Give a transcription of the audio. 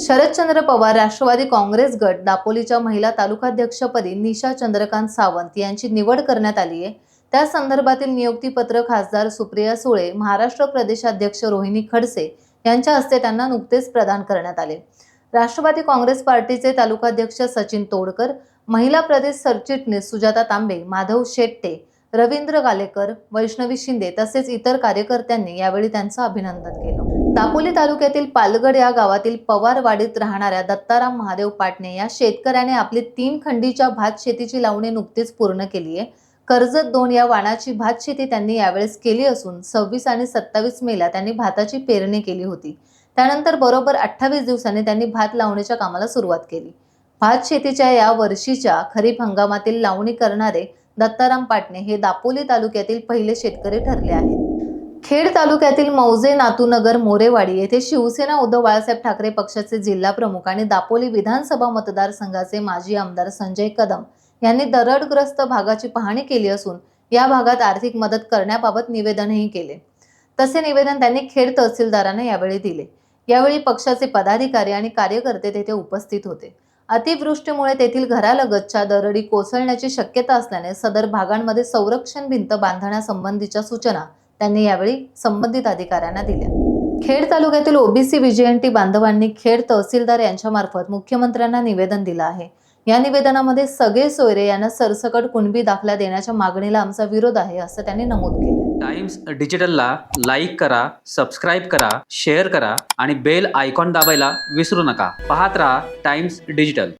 शरदचंद्र पवार राष्ट्रवादी काँग्रेस गट दापोलीच्या महिला तालुकाध्यक्षपदी निशा चंद्रकांत सावंत यांची निवड करण्यात आली आहे। त्या संदर्भातील नियुक्तीपत्र खासदार सुप्रिया सुळे, महाराष्ट्र प्रदेशाध्यक्ष रोहिणी खडसे यांच्या हस्ते त्यांना नुकतेच प्रदान करण्यात आले। राष्ट्रवादी काँग्रेस पार्टीचे तालुकाध्यक्ष सचिन तोडकर, महिला प्रदेश सरचिटणीस सुजाता तांबे, माधव शेट्टे, रवींद्र गालेकर, वैष्णवी शिंदे तसेच इतर कार्यकर्त्यांनी यावेळी त्यांचं अभिनंदन केलं। दापोली तालुक्यातील पालगड या गावातील पवारवाडीत राहणाऱ्या दत्ताराम महादेव पाटणे या शेतकऱ्याने आपली 3 खंडीच्या भात शेतीची लावणी नुकतीच पूर्ण केली आहे। कर्जत 2 या वाणाची भात शेती त्यांनी यावेळेस केली असून 26 आणि 27 मेला त्यांनी भाताची पेरणी केली होती। त्यानंतर बरोबर 28 दिवसांनी त्यांनी भात लावणीच्या कामाला सुरुवात केली। भात शेतीच्या या वर्षीच्या खरीप हंगामातील लावणी करणारे दत्ताराम पाटणे हे दापोली तालुक्यातील पहिले शेतकरी ठरले आहेत। खेड तालुक्यातील मौजे नातूनगर मोरेवाडी येथे शिवसेना उद्धव बाळासाहेब ठाकरे पक्षाचे जिल्हा प्रमुख आणि दापोली विधानसभा मतदारसंघाचे माजी आमदार संजय कदम यांनी दरडग्रस्त भागाची पाहणी केली असून या भागात आर्थिक मदत करण्याबाबत निवेदनही केले। तसे निवेदन त्यांनी खेड तहसीलदारांना यावेळी दिले। यावेळी पक्षाचे पदाधिकारी आणि कार्यकर्ते तेथे उपस्थित होते। अतिवृष्टीमुळे तेथील घरालगतच्या दरडी कोसळण्याची शक्यता असल्याने सदर भागांमध्ये संरक्षण भिंत बांधण्यासंबंधीच्या सूचना त्यांनी यावेळी संबंधित अधिकाऱ्यांना दिल्या। खेड तालुक्यातील ओबीसी विजयंती बांधवांनी खेड तहसीलदार यांच्यामार्फत मुख्यमंत्र्यांना निवेदन दिलं आहे। या निवेदनामध्ये सगळे सोयरे यांना सरसकट कुणबी दाखला देण्याच्या मागणीला आमचा विरोध आहे असं त्यांनी नमूद केलं। टाइम्स डिजिटलला लाईक करा, सबस्क्राईब करा, शेअर करा आणि बेल आयकॉन दाबायला विसरू नका। पाहत रहा टाइम्स डिजिटल।